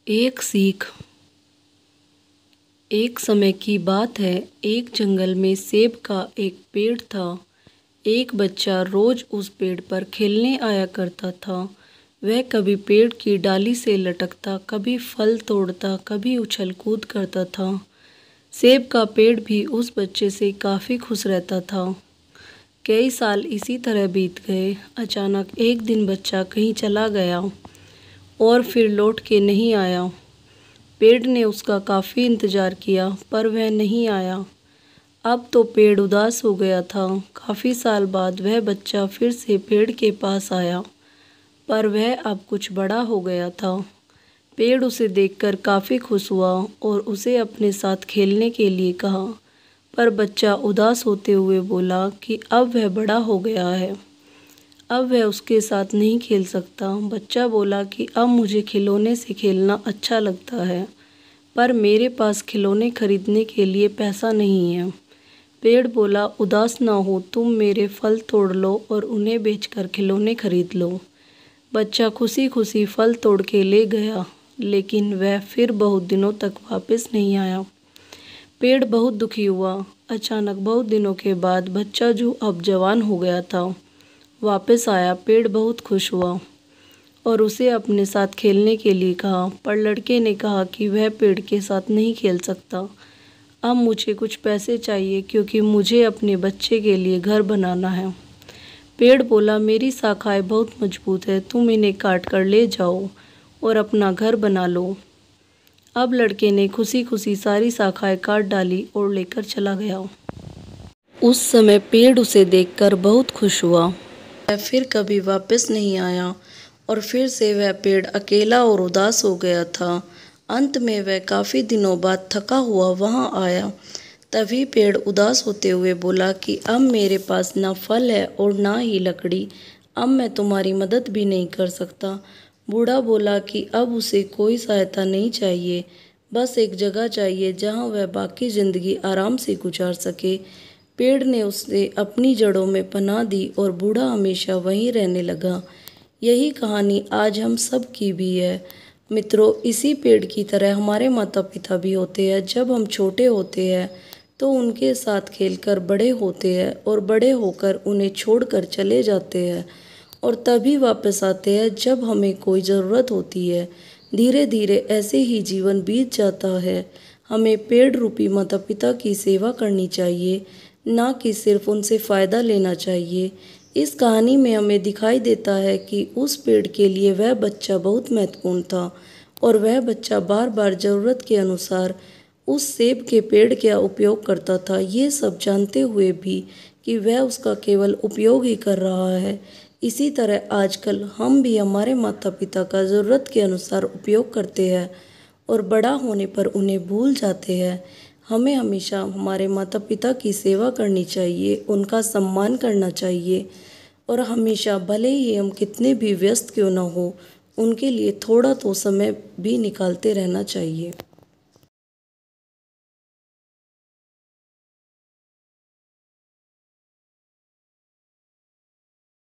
एक सीख। एक समय की बात है, एक जंगल में सेब का एक पेड़ था। एक बच्चा रोज उस पेड़ पर खेलने आया करता था। वह कभी पेड़ की डाली से लटकता, कभी फल तोड़ता, कभी उछल कूद करता था। सेब का पेड़ भी उस बच्चे से काफ़ी खुश रहता था। कई साल इसी तरह बीत गए। अचानक एक दिन बच्चा कहीं चला गया और फिर लौट के नहीं आया। पेड़ ने उसका काफ़ी इंतज़ार किया पर वह नहीं आया। अब तो पेड़ उदास हो गया था। काफ़ी साल बाद वह बच्चा फिर से पेड़ के पास आया, पर वह अब कुछ बड़ा हो गया था। पेड़ उसे देखकर काफ़ी खुश हुआ और उसे अपने साथ खेलने के लिए कहा, पर बच्चा उदास होते हुए बोला कि अब वह बड़ा हो गया है, अब वह उसके साथ नहीं खेल सकता। बच्चा बोला कि अब मुझे खिलौने से खेलना अच्छा लगता है, पर मेरे पास खिलौने खरीदने के लिए पैसा नहीं है। पेड़ बोला, उदास ना हो, तुम मेरे फल तोड़ लो और उन्हें बेचकर खिलौने खरीद लो। बच्चा खुशी खुशी फल तोड़ के ले गया, लेकिन वह फिर बहुत दिनों तक वापस नहीं आया। पेड़ बहुत दुखी हुआ। अचानक बहुत दिनों के बाद बच्चा, जो अब जवान हो गया था, वापस आया। पेड़ बहुत खुश हुआ और उसे अपने साथ खेलने के लिए कहा, पर लड़के ने कहा कि वह पेड़ के साथ नहीं खेल सकता। अब मुझे कुछ पैसे चाहिए क्योंकि मुझे अपने बच्चे के लिए घर बनाना है। पेड़ बोला, मेरी शाखाएं बहुत मजबूत है, तुम इन्हें काट कर ले जाओ और अपना घर बना लो। अब लड़के ने खुशी खुशी सारी शाखाएं काट डाली और लेकर चला गया। उस समय पेड़ उसे देखकर बहुत खुश हुआ। वह फिर कभी वापस नहीं आया और फिर से वह पेड़ अकेला और उदास हो गया था। अंत में वह काफ़ी दिनों बाद थका हुआ वहाँ आया। तभी पेड़ उदास होते हुए बोला कि अब मेरे पास ना फल है और ना ही लकड़ी, अब मैं तुम्हारी मदद भी नहीं कर सकता। बूढ़ा बोला कि अब उसे कोई सहायता नहीं चाहिए, बस एक जगह चाहिए जहाँ वह बाकी ज़िंदगी आराम से गुजार सके। पेड़ ने उसे अपनी जड़ों में पनाह दी और बूढ़ा हमेशा वहीं रहने लगा। यही कहानी आज हम सब की भी है। मित्रों, इसी पेड़ की तरह हमारे माता पिता भी होते हैं। जब हम छोटे होते हैं तो उनके साथ खेलकर बड़े होते हैं और बड़े होकर उन्हें छोड़कर चले जाते हैं और तभी वापस आते हैं जब हमें कोई ज़रूरत होती है। धीरे धीरे ऐसे ही जीवन बीत जाता है। हमें पेड़ रूपी माता पिता की सेवा करनी चाहिए, ना कि सिर्फ उनसे फ़ायदा लेना चाहिए। इस कहानी में हमें दिखाई देता है कि उस पेड़ के लिए वह बच्चा बहुत महत्वपूर्ण था और वह बच्चा बार बार ज़रूरत के अनुसार उस सेब के पेड़ का उपयोग करता था, ये सब जानते हुए भी कि वह उसका केवल उपयोग ही कर रहा है। इसी तरह आजकल हम भी हमारे माता पिता का ज़रूरत के अनुसार उपयोग करते हैं और बड़ा होने पर उन्हें भूल जाते हैं। हमें हमेशा हमारे माता पिता की सेवा करनी चाहिए, उनका सम्मान करना चाहिए और हमेशा, भले ही हम कितने भी व्यस्त क्यों ना हो, उनके लिए थोड़ा तो समय भी निकालते रहना चाहिए।